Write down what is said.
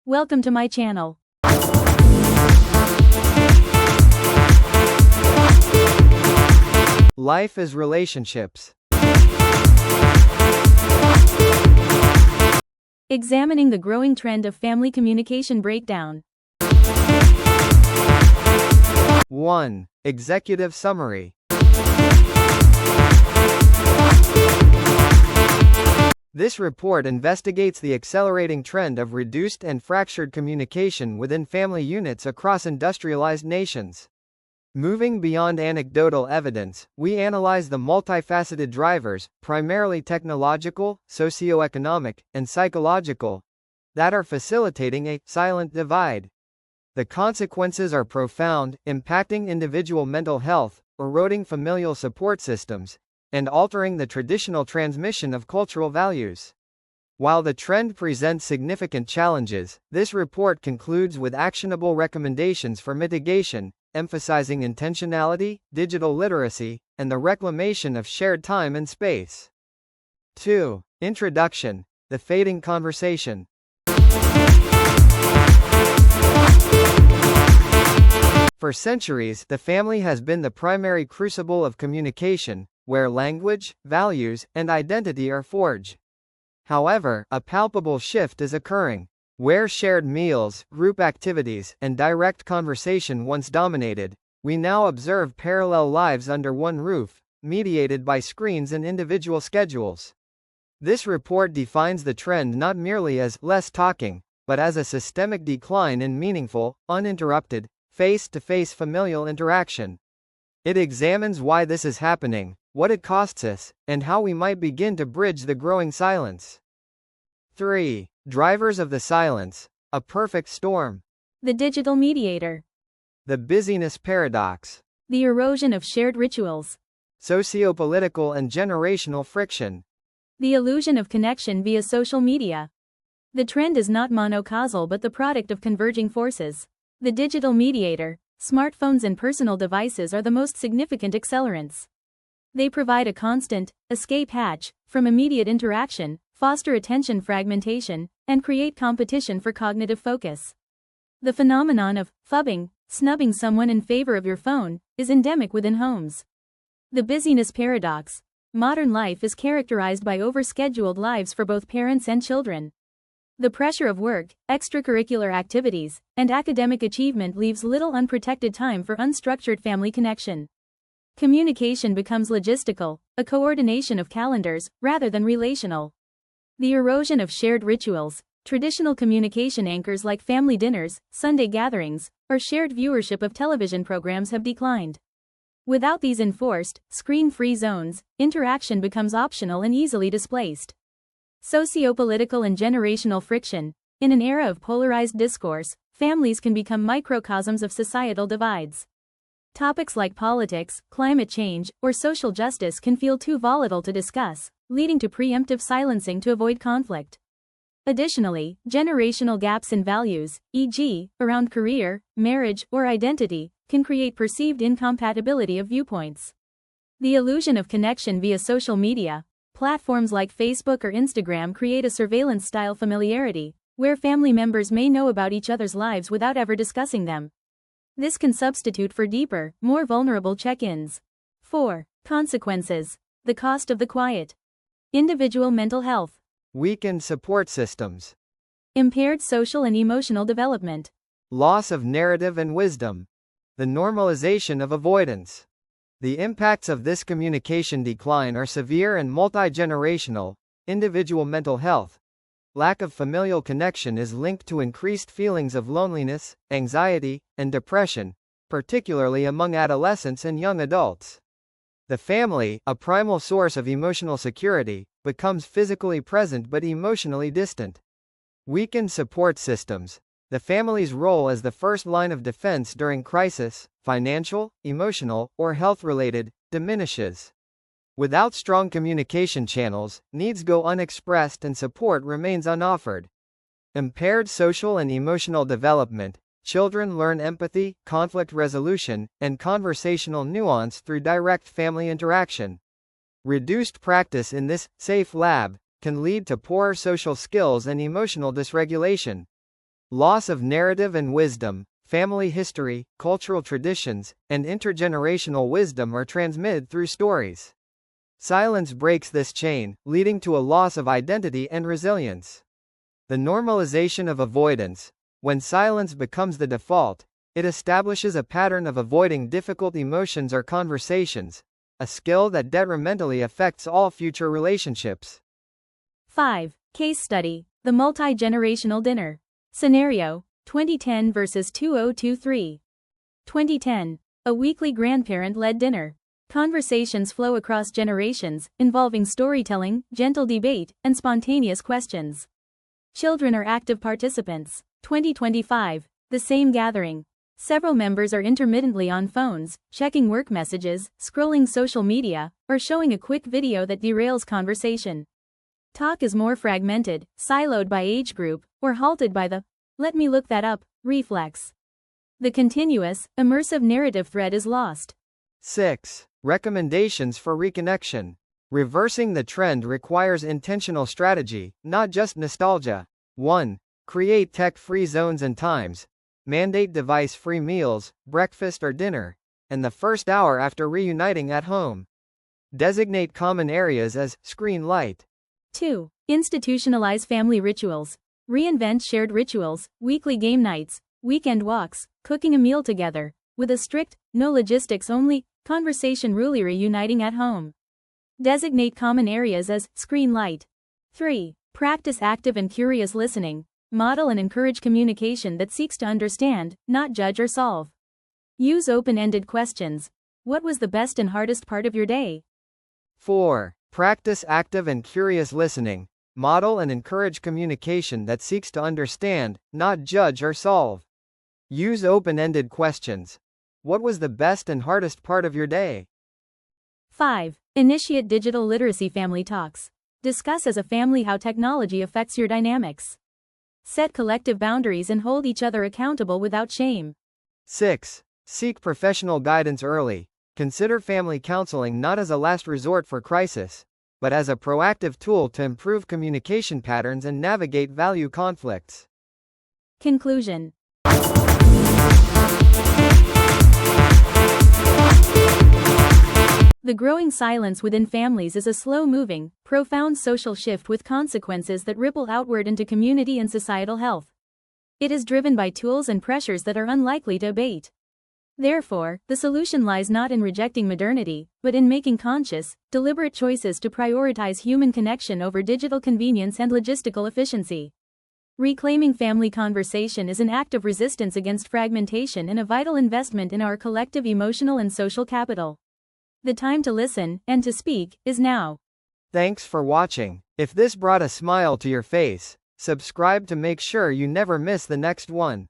Welcome to my channel. Life is relationships. Examining the growing trend of family communication breakdown. 1. Executive summary. This report investigates the accelerating trend of reduced and fractured communication within family units across industrialized nations. Moving beyond anecdotal evidence, we analyze the multifaceted drivers, primarily technological, socioeconomic, and psychological, that are facilitating a silent divide. The consequences are profound, impacting individual mental health, eroding familial support systems, and altering the traditional transmission of cultural values. While the trend presents significant challenges, this report concludes with actionable recommendations for mitigation, emphasizing intentionality, digital literacy, and the reclamation of shared time and space. 2. Introduction: The Fading Conversation. For centuries, the family has been the primary crucible of communication, where language, values, and identity are forged. However, a palpable shift is occurring. Where shared meals, group activities, and direct conversation once dominated, we now observe parallel lives under one roof, mediated by screens and individual schedules. This report defines the trend not merely as less talking, but as a systemic decline in meaningful, uninterrupted, face-to-face familial interaction. It examines why this is happening, what it costs us, and how we might begin to bridge the growing silence. 3. Drivers of the silence: A perfect storm. The digital mediator. The busyness paradox. The erosion of shared rituals. Sociopolitical and generational friction. The illusion of connection via social media. The trend is not monocausal but the product of converging forces. The digital mediator, smartphones and personal devices are the most significant accelerants. They provide a constant, escape hatch, from immediate interaction, foster attention fragmentation, and create competition for cognitive focus. The phenomenon of phubbing, snubbing someone in favor of your phone, is endemic within homes. The busyness paradox: modern life is characterized by overscheduled lives for both parents and children. The pressure of work, extracurricular activities, and academic achievement leaves little unprotected time for unstructured family connection. Communication becomes logistical, a coordination of calendars, rather than relational. The erosion of shared rituals: traditional communication anchors like family dinners, Sunday gatherings, or shared viewership of television programs have declined. Without these enforced, screen-free zones, interaction becomes optional and easily displaced. Sociopolitical and generational friction: in an era of polarized discourse, families can become microcosms of societal divides. Topics like politics, climate change, or social justice can feel too volatile to discuss, leading to preemptive silencing to avoid conflict. Additionally, generational gaps in values, e.g., around career, marriage, or identity, can create perceived incompatibility of viewpoints. The illusion of connection via social media: platforms like Facebook or Instagram create a surveillance-style familiarity, where family members may know about each other's lives without ever discussing them. This can substitute for deeper, more vulnerable check-ins. 4. Consequences: The cost of the quiet. Individual mental health. Weakened support systems. Impaired social and emotional development. Loss of narrative and wisdom. The normalization of avoidance. The impacts of this communication decline are severe and multi-generational. Individual mental health. Lack of familial connection is linked to increased feelings of loneliness, anxiety, and depression, particularly among adolescents and young adults. The family, a primal source of emotional security, becomes physically present but emotionally distant. Weakened support systems. The family's role as the first line of defense during crisis, financial, emotional, or health-related, diminishes. Without strong communication channels, needs go unexpressed and support remains unoffered. Impaired social and emotional development. Children learn empathy, conflict resolution, and conversational nuance through direct family interaction. Reduced practice in this safe lab can lead to poorer social skills and emotional dysregulation. Loss of narrative and wisdom. Family history, cultural traditions, and intergenerational wisdom are transmitted through stories. Silence breaks this chain, leading to a loss of identity and resilience. The normalization of avoidance. When silence becomes the default, it establishes a pattern of avoiding difficult emotions or conversations, a skill that detrimentally affects all future relationships. 5. Case study: the multi-generational dinner. Scenario: 2010 versus 2023. 2010. A weekly grandparent-led dinner. Conversations flow across generations, involving storytelling, gentle debate, and spontaneous questions. Children are active participants. 2025. The same gathering. Several members are intermittently on phones, checking work messages, scrolling social media, or showing a quick video that derails conversation. Talk is more fragmented, siloed by age group, or halted by the "let me look that up" reflex. The continuous, immersive narrative thread is lost. 6. Recommendations for reconnection. Reversing the trend requires intentional strategy, not just nostalgia. 1. Create tech-free zones and times. Mandate device-free meals, breakfast or dinner, and the first hour after reuniting at home. Designate common areas as screen light. 2. Institutionalize family rituals. Reinvent shared rituals, weekly game nights, weekend walks, cooking a meal together, with a strict, no logistics only, conversation rule. Reuniting at home. Designate common areas as screen light. 3. Practice active and curious listening. Model and encourage communication that seeks to understand, not judge or solve. Use open-ended questions. What was the best and hardest part of your day? 4. Practice active and curious listening. Model and encourage communication that seeks to understand, not judge or solve. Use open-ended questions. What was the best and hardest part of your day? 5. Initiate digital literacy family talks. Discuss as a family how technology affects your dynamics. Set collective boundaries and hold each other accountable without shame. 6. Seek professional guidance early. Consider family counseling not as a last resort for crisis, but as a proactive tool to improve communication patterns and navigate value conflicts. Conclusion. The growing silence within families is a slow-moving, profound social shift with consequences that ripple outward into community and societal health. It is driven by tools and pressures that are unlikely to abate. Therefore, the solution lies not in rejecting modernity, but in making conscious, deliberate choices to prioritize human connection over digital convenience and logistical efficiency. Reclaiming family conversation is an act of resistance against fragmentation and a vital investment in our collective emotional and social capital. The time to listen, and to speak, is now. Thanks for watching. If this brought a smile to your face, subscribe to make sure you never miss the next one.